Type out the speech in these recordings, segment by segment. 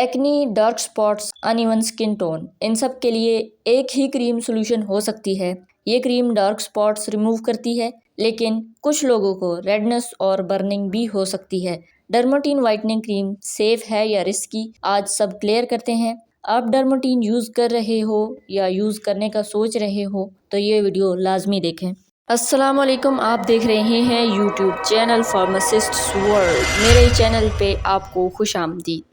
Acne, dark spots, uneven skin tone, इन सब के लिए एक ही क्रीम सोल्यूशन हो सकती है। ये क्रीम डार्क स्पॉट्स रिमूव करती है, लेकिन कुछ लोगों को रेडनेस और बर्निंग भी हो सकती है। डर्माटीन वाइटनिंग क्रीम सेफ है या रिस्की, आज सब क्लियर करते हैं। आप डर्माटीन यूज़ कर रहे हो या यूज़ करने का सोच रहे हो तो ये वीडियो लाजमी देखें। अस्सलामुअलैकुम, आप देख रहे हैं यूट्यूब चैनल फार्मासिस्ट वर्ल्ड। मेरे चैनल पे आपको खुश आमदीद।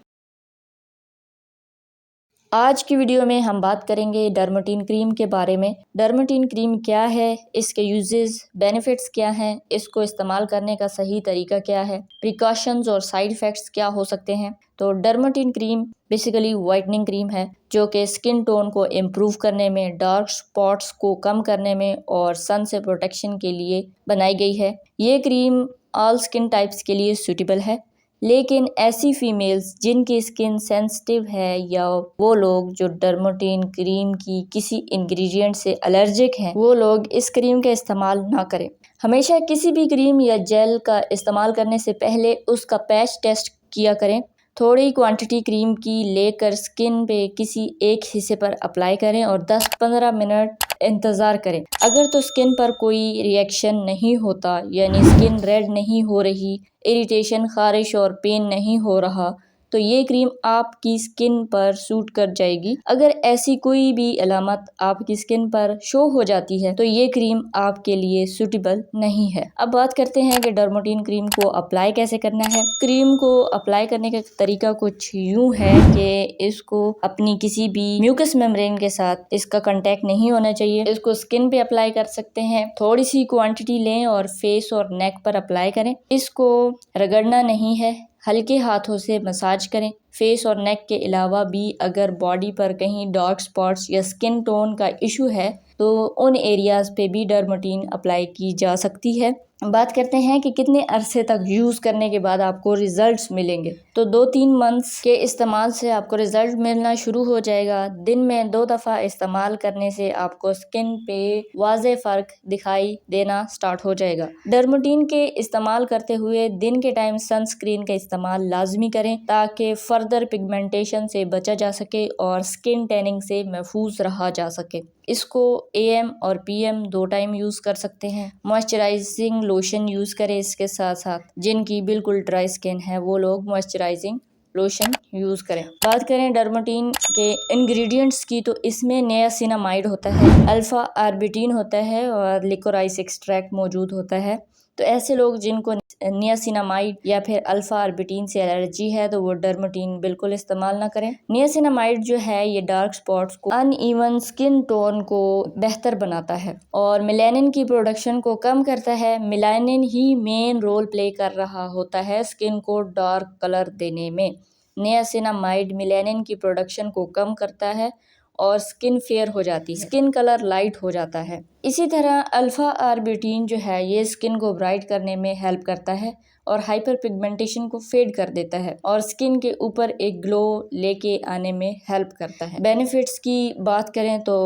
आज की वीडियो में हम बात करेंगे डर्माटीन क्रीम के बारे में। डर्माटीन क्रीम क्या है, इसके यूजेस, बेनिफिट्स क्या हैं, इसको इस्तेमाल करने का सही तरीका क्या है, प्रिकॉशंस और साइड इफ़ेक्ट्स क्या हो सकते हैं। तो डर्माटीन क्रीम बेसिकली वाइटनिंग क्रीम है जो कि स्किन टोन को इम्प्रूव करने में, डार्क स्पॉट्स को कम करने में और सन से प्रोटेक्शन के लिए बनाई गई है। ये क्रीम ऑल स्किन टाइप्स के लिए सूटेबल है, लेकिन ऐसी फीमेल्स जिनकी स्किन सेंसिटिव है या वो लोग जो डर्माटीन क्रीम की किसी इंग्रेडिएंट से एलर्जिक हैं, वो लोग इस क्रीम का इस्तेमाल ना करें। हमेशा किसी भी क्रीम या जेल का इस्तेमाल करने से पहले उसका पैच टेस्ट किया करें। थोड़ी क्वांटिटी क्रीम की लेकर स्किन पे किसी एक हिस्से पर अप्लाई करें और 10-15 मिनट इंतज़ार करें। अगर तो स्किन पर कोई रिएक्शन नहीं होता, यानी स्किन रेड नहीं हो रही, इरिटेशन, खारिश और पेन नहीं हो रहा, तो ये क्रीम आपकी स्किन पर सूट कर जाएगी। अगर ऐसी कोई भी अलामत आपकी स्किन पर शो हो जाती है तो ये क्रीम आपके लिए सूटेबल नहीं है। अब बात करते हैं कि डर्माटीन क्रीम को अप्लाई कैसे करना है। क्रीम को अप्लाई करने का तरीका कुछ यूँ है कि इसको अपनी किसी भी म्यूकस मेम्ब्रेन के साथ इसका कांटेक्ट नहीं होना चाहिए। इसको स्किन पे अप्लाई कर सकते हैं। थोड़ी सी क्वांटिटी लें और फेस और नेक पर अप्लाई करें। इसको रगड़ना नहीं है, हल्के हाथों से मसाज करें। फेस और नेक के अलावा भी अगर बॉडी पर कहीं डार्क स्पॉट्स या स्किन टोन का इशू है तो उन एरियाज़ पे भी डर्माटीन अप्लाई की जा सकती है। बात करते हैं कि कितने अरसे तक यूज़ करने के बाद आपको रिजल्ट्स मिलेंगे। तो 2-3 मंथ्स के इस्तेमाल से आपको रिजल्ट मिलना शुरू हो जाएगा। दिन में 2 दफ़ा इस्तेमाल करने से आपको स्किन पे वाज़े फ़र्क दिखाई देना स्टार्ट हो जाएगा। डर्माटीन के इस्तेमाल करते हुए दिन के टाइम सनस्क्रीन का इस्तेमाल लाजमी करें ताकि फर्दर पिगमेंटेशन से बचा जा सके और स्किन टैनिंग से महफूज रहा जा सके। इसको AM और PM 2 टाइम यूज़ कर सकते हैं। मॉइस्चराइजिंग लोशन यूज़ करें इसके साथ साथ। जिनकी बिल्कुल ड्राई स्किन है वो लोग मॉइस्चराइजिंग लोशन यूज़ करें। बात करें डर्माटीन के इंग्रेडिएंट्स की तो इसमें नियासिनामाइड होता है, अल्फ़ा आर्बिटीन होता है और लिकोराइस एक्सट्रैक्ट मौजूद होता है। तो ऐसे लोग जिनको नियासिनामाइड या फिर अल्फ़ा आर्बिटीन से एलर्जी है तो वो डर्माटीन बिल्कुल इस्तेमाल ना करें। नियासिनामाइड जो है ये डार्क स्पॉट्स को, अनइवन स्किन टोन को बेहतर बनाता है और मेलानिन की प्रोडक्शन को कम करता है। मेलानिन ही मेन रोल प्ले कर रहा होता है स्किन को डार्क कलर देने में। नियासिनामाइड मेलानिन की प्रोडक्शन को कम करता है और स्किन फेयर हो जाती है, स्किन कलर लाइट हो जाता है। इसी तरह अल्फ़ा आर्बिटीन जो है ये स्किन को ब्राइट करने में हेल्प करता है और हाइपर पिगमेंटेशन को फेड कर देता है और स्किन के ऊपर एक ग्लो लेके आने में हेल्प करता है। बेनिफिट्स की बात करें तो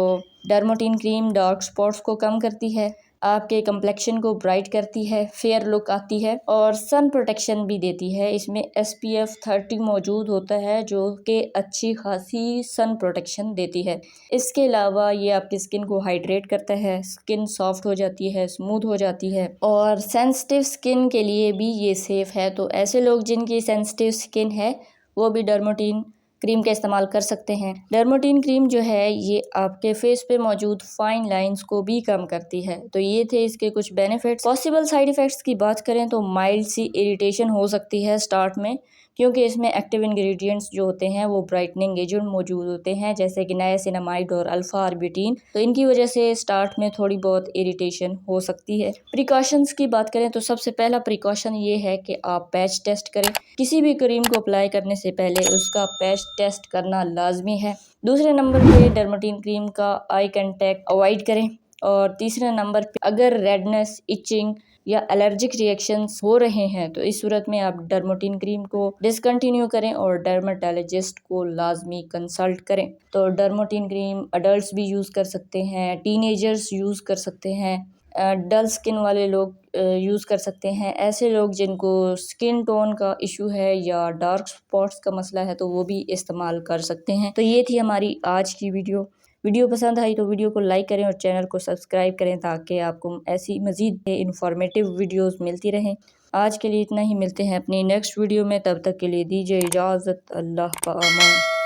डर्माटीन क्रीम डार्क स्पॉट्स को कम करती है, आपके कम्प्लेक्शन को ब्राइट करती है, फेयर लुक आती है और सन प्रोटेक्शन भी देती है। इसमें SPF 30 मौजूद होता है जो कि अच्छी खासी सन प्रोटेक्शन देती है। इसके अलावा ये आपकी स्किन को हाइड्रेट करता है, स्किन सॉफ्ट हो जाती है, स्मूथ हो जाती है और सेंसिटिव स्किन के लिए भी ये सेफ़ है। तो ऐसे लोग जिनकी सेंसिटिव स्किन है वो भी डर्माटीन क्रीम का इस्तेमाल कर सकते हैं। डर्माटीन क्रीम जो है ये आपके फेस पे मौजूद फाइन लाइंस को भी कम करती है। तो ये थे इसके कुछ बेनिफिट्स। पॉसिबल साइड इफ़ेक्ट्स की बात करें तो माइल्ड सी इरिटेशन हो सकती है स्टार्ट में, क्योंकि इसमें एक्टिव इंग्रेडिएंट्स जो होते हैं वो ब्राइटनिंग एजेंट मौजूद होते हैं जैसे कि नायासिनामाइड और अल्फ़ा आर्बिटीन। तो इनकी वजह से स्टार्ट में थोड़ी बहुत इरिटेशन हो सकती है। प्रिकॉशंस की बात करें तो सबसे पहला प्रिकॉशन ये है कि आप पैच टेस्ट करें। किसी भी क्रीम को अप्लाई करने से पहले उसका पैच टेस्ट करना लाजमी है। दूसरे नंबर पे डर्माटीन क्रीम का आई कांटेक्ट अवॉइड करें और तीसरे नंबर पे अगर रेडनेस, इचिंग या एलर्जिक रिएक्शंस हो रहे हैं तो इस सूरत में आप डर्माटीन क्रीम को डिसकंटिन्यू करें और डर्माटोलॉजिस्ट को लाजमी कंसल्ट करें। तो डर्माटीन क्रीम अडल्ट्स भी यूज़ कर सकते हैं, टीनेजर्स यूज़ कर सकते हैं, डल स्किन वाले लोग यूज़ कर सकते हैं। ऐसे लोग जिनको स्किन टोन का इशू है या डार्क स्पॉट्स का मसला है तो वो भी इस्तेमाल कर सकते हैं। तो ये थी हमारी आज की वीडियो पसंद आई तो वीडियो को लाइक करें और चैनल को सब्सक्राइब करें ताकि आपको ऐसी मज़ीद इंफॉर्मेटिव वीडियोस मिलती रहें। आज के लिए इतना ही, मिलते हैं अपनी नेक्स्ट वीडियो में, तब तक के लिए दीजिए इजाज़त। अल्लाह पामान।